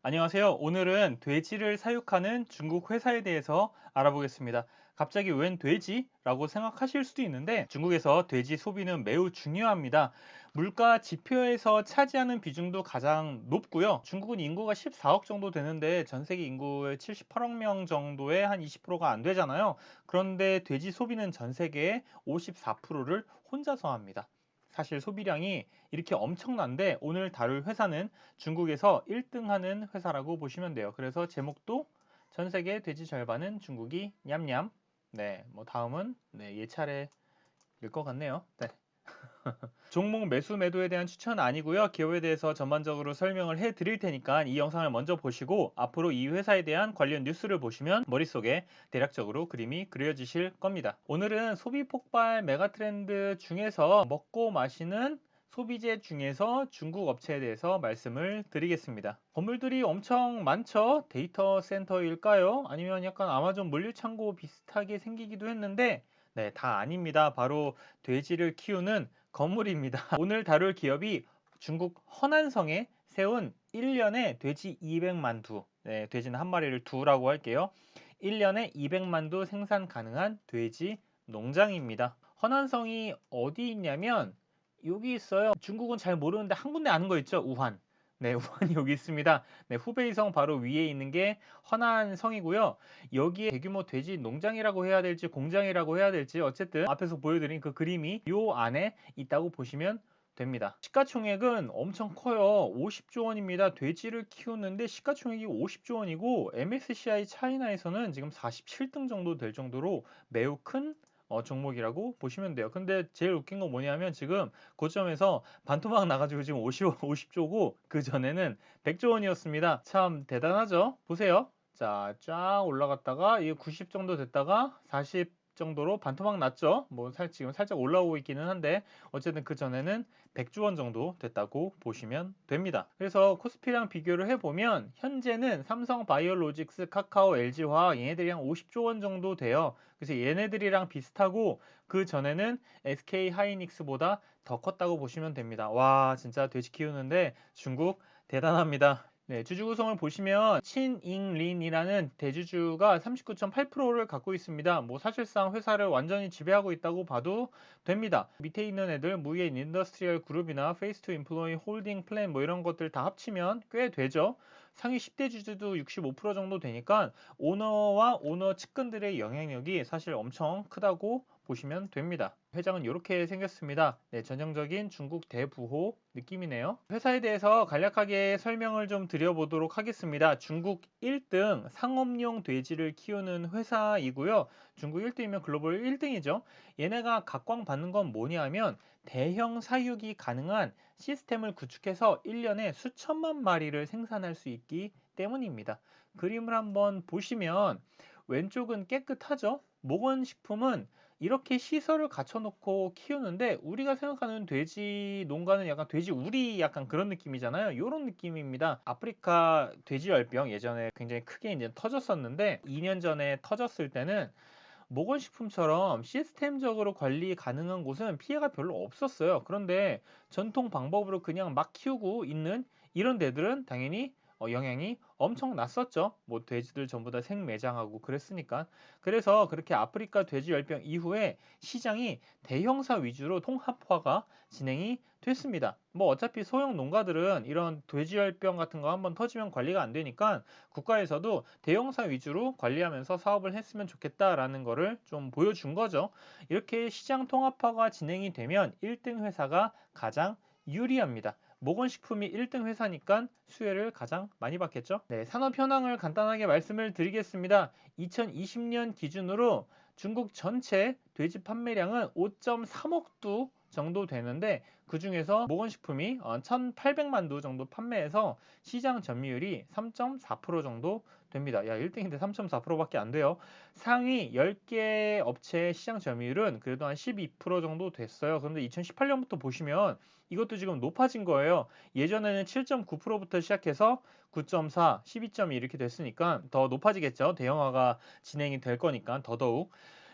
안녕하세요. 오늘은 돼지를 사육하는 중국 회사에 대해서 알아보겠습니다. 갑자기 웬 돼지? 라고 생각하실 수도 있는데 중국에서 돼지 소비는 매우 중요합니다. 물가 지표에서 차지하는 비중도 가장 높고요. 중국은 인구가 14억 정도 되는데 전 세계 인구의 78억 명 정도의 한 20%가 안 되잖아요. 그런데 돼지 소비는 전 세계의 54%를 혼자서 합니다. 사실 소비량이 이렇게 엄청난데 오늘 다룰 회사는 중국에서 1등 하는 회사라고 보시면 돼요. 그래서 제목도 전 세계 돼지 절반은 중국이 냠냠. 네, 뭐 다음은 예 차례일 것 같네요. 네. 종목 매수 매도에 대한 추천 아니고요. 기업에 대해서 전반적으로 설명을 해 드릴 테니까 이 영상을 먼저 보시고 앞으로 이 회사에 대한 관련 뉴스를 보시면 머릿속에 대략적으로 그림이 그려지실 겁니다. 오늘은 소비 폭발 메가 트렌드 중에서 먹고 마시는 소비재 중에서 중국 업체에 대해서 말씀을 드리겠습니다. 건물들이 엄청 많죠? 데이터 센터일까요? 아니면 약간 아마존 물류창고 비슷하게 생기기도 했는데 네, 다 아닙니다. 바로 돼지를 키우는 건물입니다. 오늘 다룰 기업이 중국 허난성에 세운 1년에 돼지 200만 두, 네, 돼지는 한 마리를 두라고 할게요. 1년에 200만 두 생산 가능한 돼지 농장입니다. 허난성이 어디 있냐면 여기 있어요. 중국은 잘 모르는데 한 군데 아는 거 있죠? 우한. 네, 우한이 여기 있습니다. 네, 후베이성 바로 위에 있는 게 허난성이고요. 여기에 대규모 돼지 농장이라고 해야 될지 공장이라고 해야 될지 어쨌든 앞에서 보여드린 그 그림이 요 안에 있다고 보시면 됩니다. 시가총액은 엄청 커요. 50조 원입니다. 돼지를 키우는데 시가총액이 50조 원이고 MSCI 차이나에서는 지금 47등 정도 될 정도로 매우 큰 종목이라고 보시면 돼요. 근데 제일 웃긴 건 뭐냐면 지금 고점에서 반토막 나가지고 지금 50조고 그 전에는 100조 원이었습니다. 참 대단하죠? 보세요. 자, 쫙 올라갔다가 이게 90 정도 됐다가 40 정도로 반토막 났죠. 뭐 지금 살짝 올라오고 있기는 한데 어쨌든 그 전에는 100조 원 정도 됐다고 보시면 됩니다. 그래서 코스피랑 비교를 해보면 현재는 삼성 바이오로직스, 카카오, LG화학 얘네들이 한 50조 원 정도 돼요. 그래서 얘네들이랑 비슷하고 그 전에는 SK 하이닉스보다 더 컸다고 보시면 됩니다. 와, 진짜 돼지 키우는데 중국 대단합니다. 네, 주주 구성을 보시면 신잉린이라는 대주주가 39.8%를 갖고 있습니다. 뭐 사실상 회사를 완전히 지배하고 있다고 봐도 됩니다. 밑에 있는 애들 무이엔 인더스트리얼 그룹이나 페이스 투 인플로이 홀딩 플랜 뭐 이런 것들 다 합치면 꽤 되죠. 상위 10대 주주도 65% 정도 되니까 오너와 오너 측근들의 영향력이 사실 엄청 크다고 보시면 됩니다. 회장은 이렇게 생겼습니다. 네, 전형적인 중국 대부호 느낌이네요. 회사에 대해서 간략하게 설명을 좀 드려보도록 하겠습니다. 중국 1등 상업용 돼지를 키우는 회사이고요. 중국 1등이면 글로벌 1등이죠. 얘네가 각광받는 건 뭐냐면 대형 사육이 가능한 시스템을 구축해서 1년에 수천만 마리를 생산할 수 있기 때문입니다. 그림을 한번 보시면 왼쪽은 깨끗하죠? 목원식품은 이렇게 시설을 갖춰놓고 키우는데 우리가 생각하는 돼지 농가는 약간 돼지 우리 약간 그런 느낌이잖아요. 이런 느낌입니다. 아프리카 돼지열병 예전에 굉장히 크게 이제 터졌었는데 2년 전에 터졌을 때는 모건식품처럼 시스템적으로 관리 가능한 곳은 피해가 별로 없었어요. 그런데 전통 방법으로 그냥 막 키우고 있는 이런 데들은 당연히 영향이 엄청 났었죠. 뭐 돼지들 전부 다 생매장하고 그랬으니까. 그래서 그렇게 아프리카 돼지열병 이후에 시장이 대형사 위주로 통합화가 진행이 됐습니다. 뭐 어차피 소형 농가들은 이런 돼지열병 같은 거 한번 터지면 관리가 안 되니까 국가에서도 대형사 위주로 관리하면서 사업을 했으면 좋겠다라는 거를 좀 보여준 거죠. 이렇게 시장 통합화가 진행이 되면 1등 회사가 가장 유리합니다. 모건식품이 1등 회사니까 수혜를 가장 많이 받겠죠. 네, 산업 현황을 간단하게 말씀을 드리겠습니다. 2020년 기준으로 중국 전체 돼지 판매량은 5.3억 두 정도 되는데 그 중에서 모건식품이 1,800만 두 정도 판매해서 시장 점유율이 3.4% 정도 됩니다. 야, 1등인데 3.4%밖에 안 돼요. 상위 10개 업체의 시장 점유율은 그래도 한 12% 정도 됐어요. 그런데 2018년부터 보시면 이것도 지금 높아진 거예요. 예전에는 7.9%부터 시작해서 9.4, 12.2 이렇게 됐으니까 더 높아지겠죠. 대형화가 진행이 될 거니까 더더욱.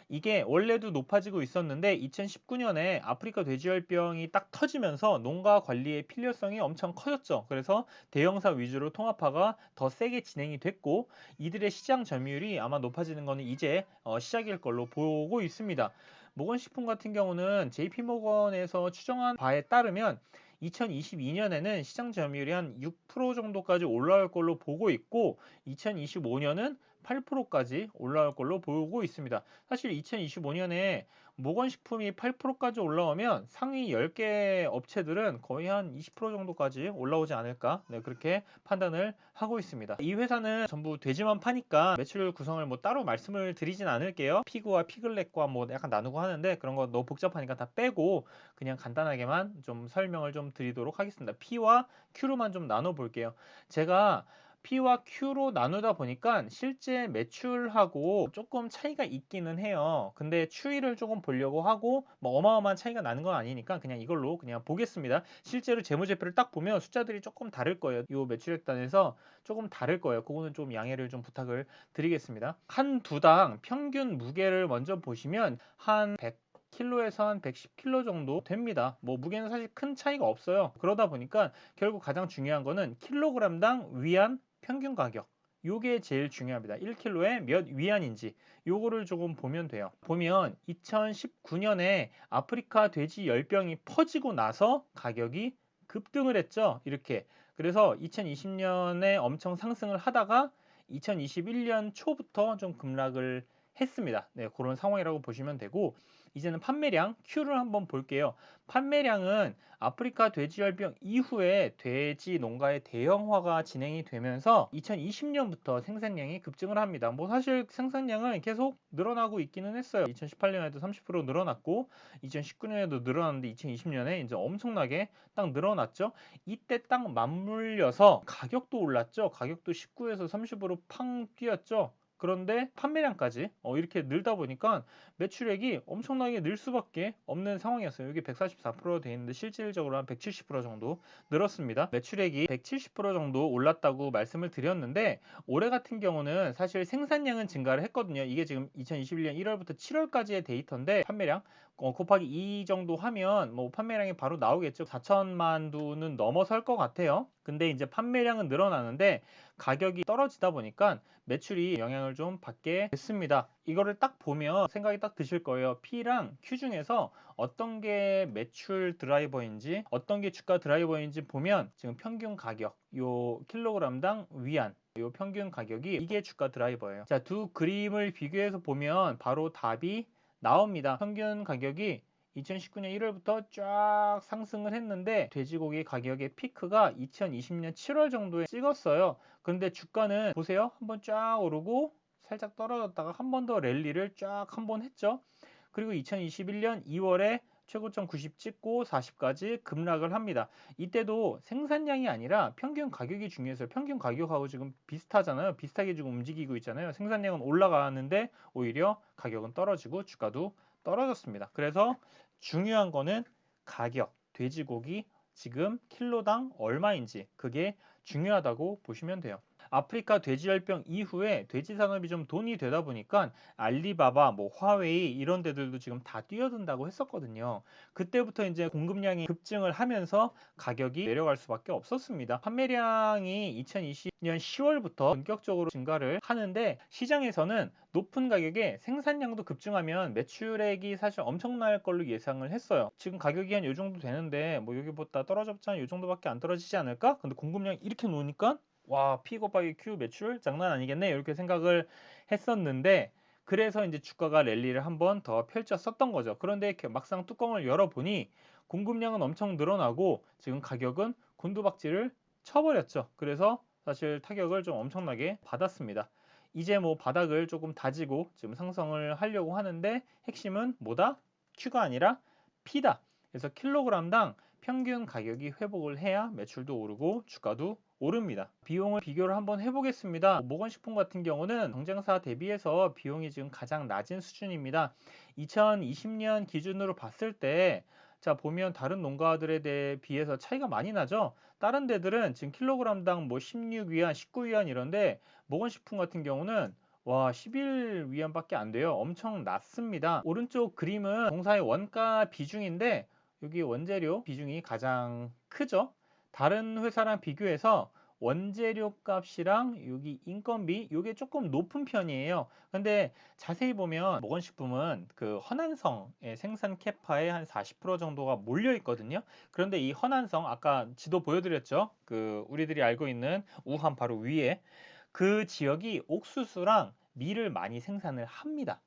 이게 원래도 높아지고 있었는데 2019년에 아프리카 돼지열병이 딱 터지면서 농가 관리의 필요성이 엄청 커졌죠. 그래서 대형사 위주로 통합화가 더 세게 진행이 됐고 이들의 시장 점유율이 아마 높아지는 거는 이제 시작일 걸로 보고 있습니다. 모건식품 같은 경우는 JP모건에서 추정한 바에 따르면 2022년에는 시장 점유율이 한 6% 정도까지 올라올 걸로 보고 있고 2025년은 8%까지 올라올 걸로 보고 있습니다. 사실 2025년에 모건식품이 8%까지 올라오면 상위 10개 업체들은 거의 한 20% 정도까지 올라오지 않을까? 네, 그렇게 판단을 하고 있습니다. 이 회사는 전부 돼지만 파니까 매출 구성을 뭐 따로 말씀을 드리진 않을게요. 피그와 피글렛과 뭐 약간 나누고 하는데 그런 거 너무 복잡하니까 다 빼고 그냥 간단하게만 좀 설명을 좀 드리도록 하겠습니다. P와 Q로만 좀 나눠 볼게요. 제가 P와 Q로 나누다 보니까 실제 매출하고 조금 차이가 있기는 해요. 근데 추이를 조금 보려고 하고 뭐 어마어마한 차이가 나는 건 아니니까 그냥 이걸로 그냥 보겠습니다. 실제로 재무제표를 딱 보면 숫자들이 조금 다를 거예요. 이 매출액단에서 조금 다를 거예요. 그거는 좀 양해를 좀 부탁을 드리겠습니다. 한 두당 평균 무게를 먼저 보시면 한 100kg에서 한 110kg 정도 됩니다. 뭐 무게는 사실 큰 차이가 없어요. 그러다 보니까 결국 가장 중요한 거는 킬로그램당 위안 평균 가격. 요게 제일 중요합니다. 1kg에 몇 위안인지 요거를 조금 보면 돼요. 보면 2019년에 아프리카 돼지 열병이 퍼지고 나서 가격이 급등을 했죠. 이렇게. 그래서 2020년에 엄청 상승을 하다가 2021년 초부터 좀 급락을 했습니다. 네, 그런 상황이라고 보시면 되고 이제는 판매량 Q를 한번 볼게요. 판매량은 아프리카 돼지열병 이후에 돼지 농가의 대형화가 진행이 되면서 2020년부터 생산량이 급증을 합니다. 뭐 사실 생산량은 계속 늘어나고 있기는 했어요. 2018년에도 30% 늘어났고 2019년에도 늘어났는데 2020년에 이제 엄청나게 딱 늘어났죠. 이때 딱 맞물려서 가격도 올랐죠. 가격도 19에서 30으로 팡 뛰었죠. 그런데 판매량까지 이렇게 늘다 보니까 매출액이 엄청나게 늘 수밖에 없는 상황이었어요. 여기 144% 돼 있는데 실질적으로 한 170% 정도 늘었습니다. 매출액이 170% 정도 올랐다고 말씀을 드렸는데 올해 같은 경우는 사실 생산량은 증가를 했거든요. 이게 지금 2021년 1월부터 7월까지의 데이터인데 판매량 곱하기 2 정도 하면 뭐 판매량이 바로 나오겠죠. 4천만 두는 넘어설 것 같아요. 근데 이제 판매량은 늘어나는데 가격이 떨어지다 보니까 매출이 영향을 좀 받게 됐습니다. 이거를 딱 보면 생각이 딱 드실 거예요. P랑 Q 중에서 어떤 게 매출 드라이버인지 어떤 게 주가 드라이버인지 보면 지금 평균 가격 요 킬로그램당 위안 요 평균 가격이 이게 주가 드라이버예요. 자, 두 그림을 비교해서 보면 바로 답이 나옵니다. 평균 가격이 2019년 1월부터 쫙 상승을 했는데 돼지고기 가격의 피크가 2020년 7월 정도에 찍었어요. 그런데 주가는 보세요. 한번 쫙 오르고 살짝 떨어졌다가 한 번 더 랠리를 쫙 한 번 했죠. 그리고 2021년 2월에 최고점 90 찍고 40까지 급락을 합니다. 이때도 생산량이 아니라 평균 가격이 중요해서 평균 가격하고 지금 비슷하잖아요. 비슷하게 지금 움직이고 있잖아요. 생산량은 올라가는데 오히려 가격은 떨어지고 주가도 떨어졌습니다. 그래서 중요한 거는 가격, 돼지고기 지금 킬로당 얼마인지 그게 중요하다고 보시면 돼요. 아프리카 돼지열병 이후에 돼지 산업이 좀 돈이 되다 보니까 알리바바, 뭐 화웨이 이런 데들도 지금 다 뛰어든다고 했었거든요. 그때부터 이제 공급량이 급증을 하면서 가격이 내려갈 수밖에 없었습니다. 판매량이 2020년 10월부터 본격적으로 증가를 하는데 시장에서는 높은 가격에 생산량도 급증하면 매출액이 사실 엄청날 걸로 예상을 했어요. 지금 가격이 한 요 정도 되는데 뭐 여기보다 떨어졌잖아 요 정도밖에 안 떨어지지 않을까? 근데 공급량이 이렇게 놓으니까 와, P 곱하기 Q 매출 장난 아니겠네 이렇게 생각을 했었는데 그래서 이제 주가가 랠리를 한번 더 펼쳤었던 거죠. 그런데 이렇게 막상 뚜껑을 열어보니 공급량은 엄청 늘어나고 지금 가격은 곤두박질을 쳐버렸죠. 그래서 사실 타격을 좀 엄청나게 받았습니다. 이제 뭐 바닥을 조금 다지고 지금 상승을 하려고 하는데 핵심은 뭐다? Q가 아니라 P다. 그래서 킬로그램당 평균 가격이 회복을 해야 매출도 오르고 주가도 오릅니다. 비용을 비교를 한번 해보겠습니다. 모건식품 같은 경우는 경쟁사 대비해서 비용이 지금 가장 낮은 수준입니다. 2020년 기준으로 봤을 때 자 보면 다른 농가들에 대해 비해서 차이가 많이 나죠. 다른 데들은 지금 킬로그램당 뭐 16위안, 19위안 이런데 모건식품 같은 경우는 와, 10일 위안밖에 안 돼요. 엄청 낮습니다. 오른쪽 그림은 공사의 원가 비중인데 여기 원재료 비중이 가장 크죠. 다른 회사랑 비교해서 원재료 값이랑 여기 인건비 요게 조금 높은 편이에요. 근데 자세히 보면 모건식품은 그 허난성의 생산 캐파의 한 40% 정도가 몰려 있거든요. 그런데 이 허난성 아까 지도 보여드렸죠. 그 우리들이 알고 있는 우한 바로 위에 그 지역이 옥수수랑 밀을 많이 생산을 합니다.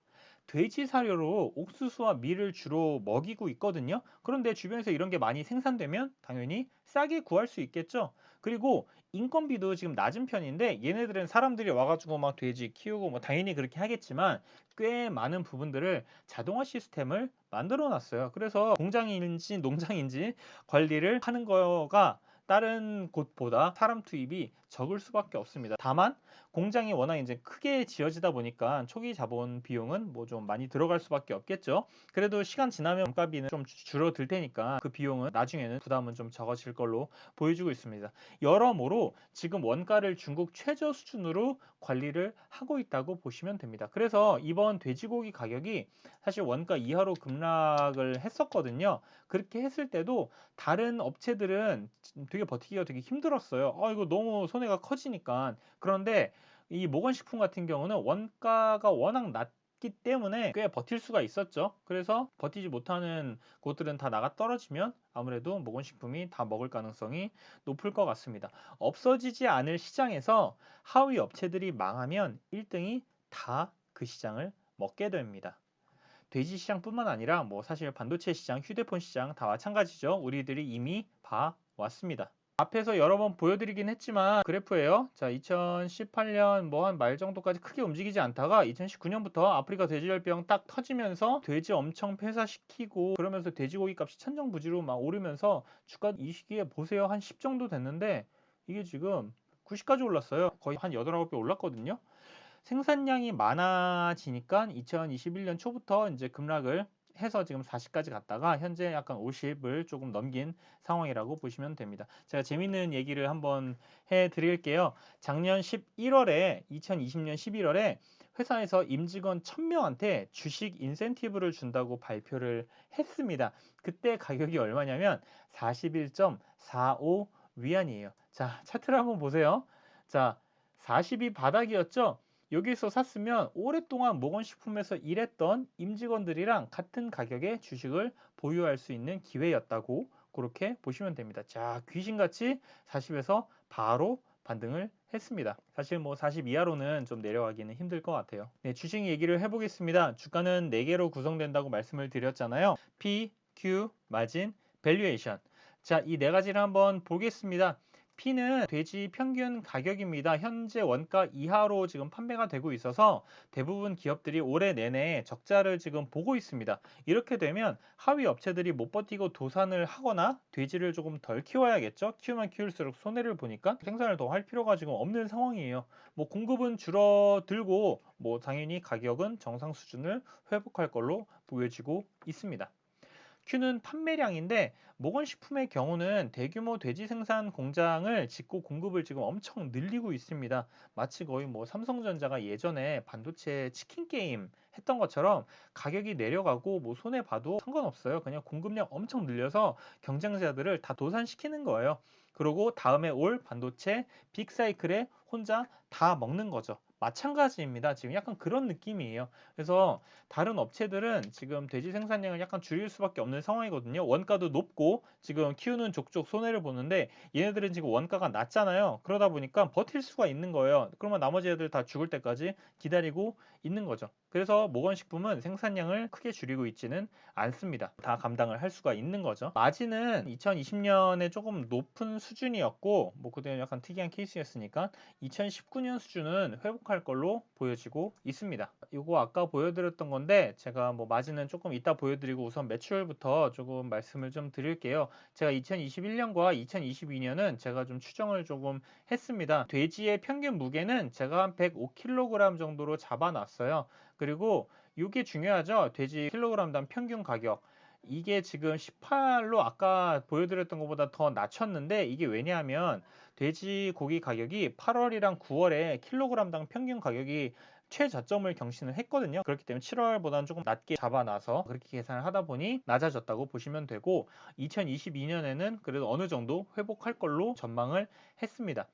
돼지 사료로 옥수수와 밀을 주로 먹이고 있거든요. 그런데 주변에서 이런 게 많이 생산되면 당연히 싸게 구할 수 있겠죠. 그리고 인건비도 지금 낮은 편인데 얘네들은 사람들이 와가지고 막 돼지 키우고 뭐 당연히 그렇게 하겠지만 꽤 많은 부분들을 자동화 시스템을 만들어 놨어요. 그래서 공장인지 농장인지 관리를 하는 거가 다른 곳보다 사람 투입이 적을 수밖에 없습니다. 다만 공장이 워낙 이제 크게 지어지다 보니까 초기 자본 비용은 뭐 좀 많이 들어갈 수밖에 없겠죠. 그래도 시간 지나면 원가비는 좀 줄어들 테니까 그 비용은 나중에는 부담은 좀 적어질 걸로 보여주고 있습니다. 여러모로 지금 원가를 중국 최저 수준으로 관리를 하고 있다고 보시면 됩니다. 그래서 이번 돼지고기 가격이 사실 원가 이하로 급락을 했었거든요. 그렇게 했을 때도 다른 업체들은 되게 버티기가 되게 힘들었어요. 이거 너무 손해가 커지니까. 그런데 이 모건식품 같은 경우는 원가가 워낙 낮기 때문에 꽤 버틸 수가 있었죠. 그래서 버티지 못하는 곳들은 다 나가 떨어지면 아무래도 모건식품이 다 먹을 가능성이 높을 것 같습니다. 없어지지 않을 시장에서 하위 업체들이 망하면 1등이 다 그 시장을 먹게 됩니다. 돼지 시장뿐만 아니라 뭐 사실 반도체 시장, 휴대폰 시장 다 마찬가지죠. 우리들이 이미 봐왔습니다. 앞에서 여러 번 보여드리긴 했지만 그래프예요. 자, 2018년 뭐 한 말 정도까지 크게 움직이지 않다가 2019년부터 아프리카 돼지열병 딱 터지면서 돼지 엄청 폐사시키고 그러면서 돼지고기 값이 천정부지로 막 오르면서 주가 이 시기에 보세요. 한 10 정도 됐는데 이게 지금 90까지 올랐어요. 거의 한 8, 9배 올랐거든요. 생산량이 많아지니까 2021년 초부터 이제 급락을 해서 지금 40까지 갔다가 현재 약간 50을 조금 넘긴 상황이라고 보시면 됩니다. 제가 재밌는 얘기를 한번 해 드릴게요. 작년 11월에 2020년 11월에 회사에서 임직원 1000명한테 주식 인센티브를 준다고 발표를 했습니다. 그때 가격이 얼마냐면 41.45 위안이에요. 자, 차트를 한번 보세요. 자, 40이 바닥이었죠? 여기서 샀으면 오랫동안 모건식품에서 일했던 임직원들이랑 같은 가격의 주식을 보유할 수 있는 기회였다고 그렇게 보시면 됩니다. 자, 귀신같이 40에서 바로 반등을 했습니다. 사실 뭐 40 이하로는 좀 내려가기는 힘들 것 같아요. 네, 주식 얘기를 해보겠습니다. 주가는 4개로 구성된다고 말씀을 드렸잖아요. P, Q, 마진, 밸류에이션. 자, 이 네 가지를 한번 보겠습니다. P는 돼지 평균 가격입니다. 현재 원가 이하로 지금 판매가 되고 있어서 대부분 기업들이 올해 내내 적자를 지금 보고 있습니다. 이렇게 되면 하위 업체들이 못 버티고 도산을 하거나 돼지를 조금 덜 키워야겠죠. 키우면 키울수록 손해를 보니까 생산을 더 할 필요가 지금 없는 상황이에요. 뭐 공급은 줄어들고 뭐 당연히 가격은 정상 수준을 회복할 걸로 보여지고 있습니다. Q는 판매량인데 모건식품의 경우는 대규모 돼지 생산 공장을 짓고 공급을 지금 엄청 늘리고 있습니다. 마치 거의 뭐 삼성전자가 예전에 반도체 치킨 게임 했던 것처럼 가격이 내려가고 뭐 손해 봐도 상관없어요. 그냥 공급량 엄청 늘려서 경쟁자들을 다 도산시키는 거예요. 그리고 다음에 올 반도체 빅사이클에 혼자 다 먹는 거죠. 마찬가지입니다. 지금 약간 그런 느낌이에요. 그래서 다른 업체들은 지금 돼지 생산량을 약간 줄일 수밖에 없는 상황이거든요. 원가도 높고 지금 키우는 족족 손해를 보는데 얘네들은 지금 원가가 낮잖아요. 그러다 보니까 버틸 수가 있는 거예요. 그러면 나머지 애들 다 죽을 때까지 기다리고 있는 거죠. 그래서 모건식품은 생산량을 크게 줄이고 있지는 않습니다. 다 감당을 할 수가 있는 거죠. 마진은 2020년에 조금 높은 수준이었고 뭐 그때는 약간 특이한 케이스였으니까 2019년 수준은 회복할 걸로 보여지고 있습니다. 이거 아까 보여드렸던 건데 제가 뭐 마진은 조금 이따 보여드리고 우선 매출부터 조금 말씀을 좀 드릴게요. 제가 2021년과 2022년은 제가 좀 추정을 조금 했습니다. 돼지의 평균 무게는 제가 한 105kg 정도로 잡아놨어요. 그리고 이게 중요하죠. 돼지 킬로그램당 평균 가격. 이게 지금 18로 아까 보여드렸던 것보다 더 낮췄는데 이게 왜냐하면 돼지고기 가격이 8월이랑 9월에 킬로그램당 평균 가격이 최저점을 경신을 했거든요. 그렇기 때문에 7월보다는 조금 낮게 잡아놔서 그렇게 계산을 하다 보니 낮아졌다고 보시면 되고, 2022년에는 그래도 어느 정도 회복할 걸로 전망을 했습니다.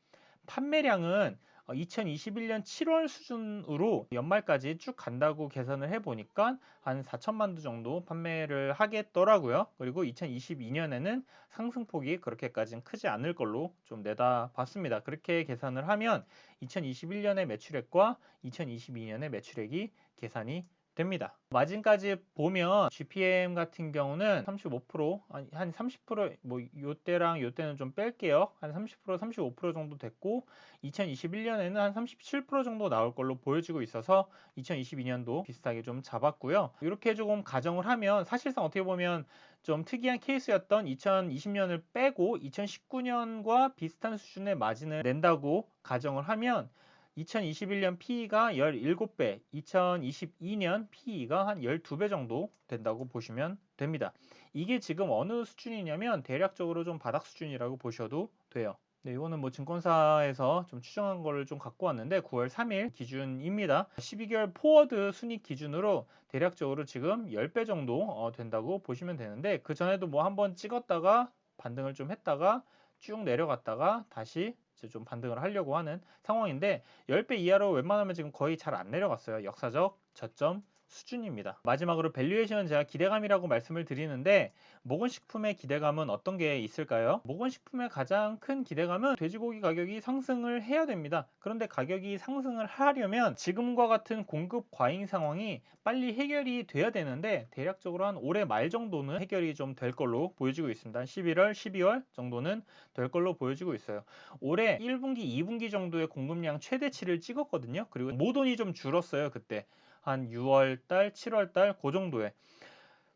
판매량은 2021년 7월 수준으로 연말까지 쭉 간다고 계산을 해보니까 한 4천만 두 정도 판매를 하겠더라고요. 그리고 2022년에는 상승폭이 그렇게까지는 크지 않을 걸로 좀 내다봤습니다. 그렇게 계산을 하면 2021년의 매출액과 2022년의 매출액이 계산이 됩니다. 마진까지 보면 GPM 같은 경우는 35%, 한 30%, 뭐 요때랑 요때는 좀 뺄게요. 한 30%, 35% 정도 됐고, 2021년에는 한 37% 정도 나올 걸로 보여지고 있어서 2022년도 비슷하게 좀 잡았고요. 이렇게 조금 가정을 하면 사실상 어떻게 보면 좀 특이한 케이스였던 2020년을 빼고 2019년과 비슷한 수준의 마진을 낸다고 가정을 하면 2021년 PE가 17배, 2022년 PE가 한 12배 정도 된다고 보시면 됩니다. 이게 지금 어느 수준이냐면 대략적으로 좀 바닥 수준이라고 보셔도 돼요. 네, 이거는 뭐 증권사에서 좀 추정한 거를 좀 갖고 왔는데 9월 3일 기준입니다. 12개월 포워드 순익 기준으로 대략적으로 지금 10배 정도 된다고 보시면 되는데, 그 전에도 뭐 한번 찍었다가 반등을 좀 했다가 쭉 내려갔다가 다시 이제 좀 반등을 하려고 하는 상황인데, 10배 이하로 웬만하면 지금 거의 잘 안 내려갔어요. 역사적 저점 수준입니다. 마지막으로 밸류에이션, 제가 기대감이라고 말씀을 드리는데 모건식품의 기대감은 어떤 게 있을까요? 모건식품의 가장 큰 기대감은 돼지고기 가격이 상승을 해야 됩니다. 그런데 가격이 상승을 하려면 지금과 같은 공급 과잉 상황이 빨리 해결이 돼야 되는데, 대략적으로 한 올해 말 정도는 해결이 좀 될 걸로 보여지고 있습니다. 11월, 12월 정도는 될 걸로 보여지고 있어요. 올해 1분기, 2분기 정도의 공급량 최대치를 찍었거든요. 그리고 모돈이 좀 줄었어요. 그때 한 6월달, 7월달 그 정도에.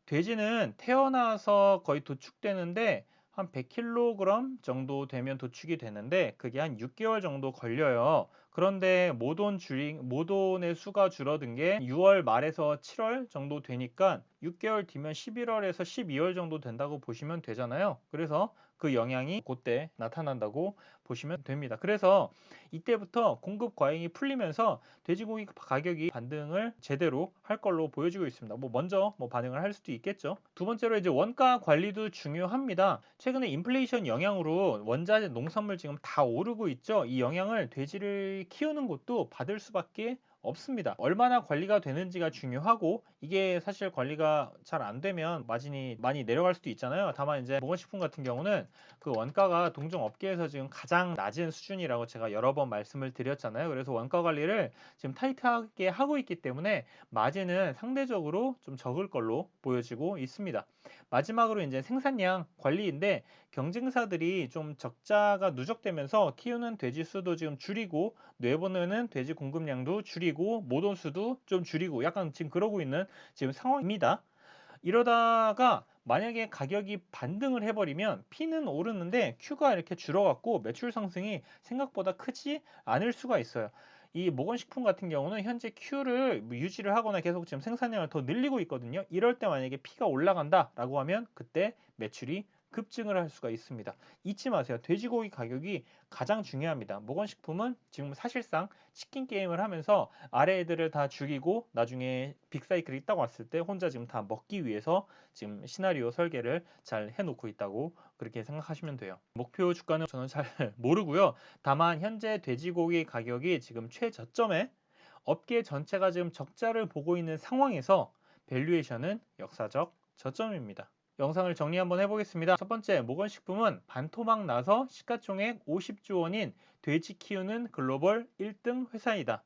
돼지는 태어나서 거의 도축되는데 한 100kg 정도 되면 도축이 되는데 그게 한 6개월 정도 걸려요. 그런데 모돈의 수가 줄어든 게 6월 말에서 7월 정도 되니까 6개월 뒤면 11월에서 12월 정도 된다고 보시면 되잖아요. 그래서 그 영향이 그때 나타난다고 보시면 됩니다. 그래서 이때부터 공급 과잉이 풀리면서 돼지고기 가격이 반등을 제대로 할 걸로 보여지고 있습니다. 뭐 먼저 반응을 할 수도 있겠죠. 두 번째로 이제 원가 관리도 중요합니다. 최근에 인플레이션 영향으로 원자재 농산물 지금 다 오르고 있죠. 이 영향을 돼지를 키우는 곳도 받을 수밖에 없습니다. 얼마나 관리가 되는지가 중요하고, 이게 사실 관리가 잘 안 되면 마진이 많이 내려갈 수도 있잖아요. 다만 이제 모건식품 같은 경우는 그 원가가 동종 업계에서 지금 가장 낮은 수준이라고 제가 여러 번 말씀을 드렸잖아요. 그래서 원가 관리를 지금 타이트하게 하고 있기 때문에 마진은 상대적으로 좀 적을 걸로 보여지고 있습니다. 마지막으로 이제 생산량 관리인데, 경쟁사들이 좀 적자가 누적되면서 키우는 돼지 수도 지금 줄이고 내보내는 돼지 공급량도 줄이고 모돈 수도 좀 줄이고 약간 지금 그러고 있는 지금 상황입니다. 이러다가 만약에 가격이 반등을 해버리면 P는 오르는데 Q가 이렇게 줄어갖고 매출 상승이 생각보다 크지 않을 수가 있어요. 이 모건식품 같은 경우는 현재 Q를 유지를 하거나 계속 지금 생산량을 더 늘리고 있거든요. 이럴 때 만약에 P가 올라간다라고 하면 그때 매출이 급증을 할 수가 있습니다. 잊지 마세요. 돼지고기 가격이 가장 중요합니다. 모건식품은 지금 사실상 치킨 게임을 하면서 아래 애들을 다 죽이고 나중에 빅사이클이 딱 왔을 때 혼자 지금 다 먹기 위해서 지금 시나리오 설계를 잘 해놓고 있다고 그렇게 생각하시면 돼요. 목표 주가는 저는 잘 모르고요. 다만 현재 돼지고기 가격이 지금 최저점에 업계 전체가 지금 적자를 보고 있는 상황에서 밸류에이션은 역사적 저점입니다. 영상을 정리 한번 해보겠습니다. 첫 번째, 모건식품은 반토막 나서 시가총액 50조 원인 돼지 키우는 글로벌 1등 회사이다.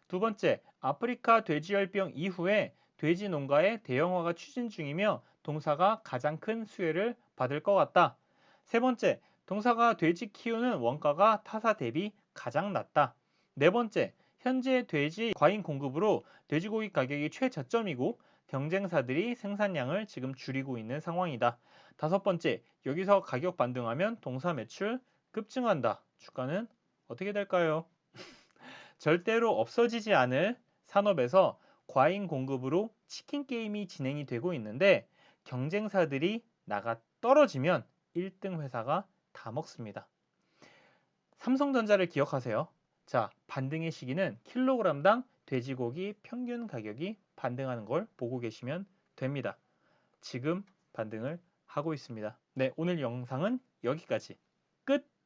두 번째, 아프리카 돼지열병 이후에 돼지 농가의 대형화가 추진 중이며 동사가 가장 큰 수혜를 받을 것 같다. 세 번째, 동사가 돼지 키우는 원가가 타사 대비 가장 낮다. 네 번째, 현재 돼지 과잉 공급으로 돼지고기 가격이 최저점이고 경쟁사들이 생산량을 지금 줄이고 있는 상황이다. 다섯 번째, 여기서 가격 반등하면 동사 매출 급증한다. 주가는 어떻게 될까요? 절대로 없어지지 않을 산업에서 과잉 공급으로 치킨 게임이 진행이 되고 있는데, 경쟁사들이 나가 떨어지면 1등 회사가 다 먹습니다. 삼성전자를 기억하세요. 자, 반등의 시기는 킬로그램당 돼지고기 평균 가격이 반등하는 걸 보고 계시면 됩니다. 지금 반등을 하고 있습니다. 네, 오늘 영상은 여기까지. 끝!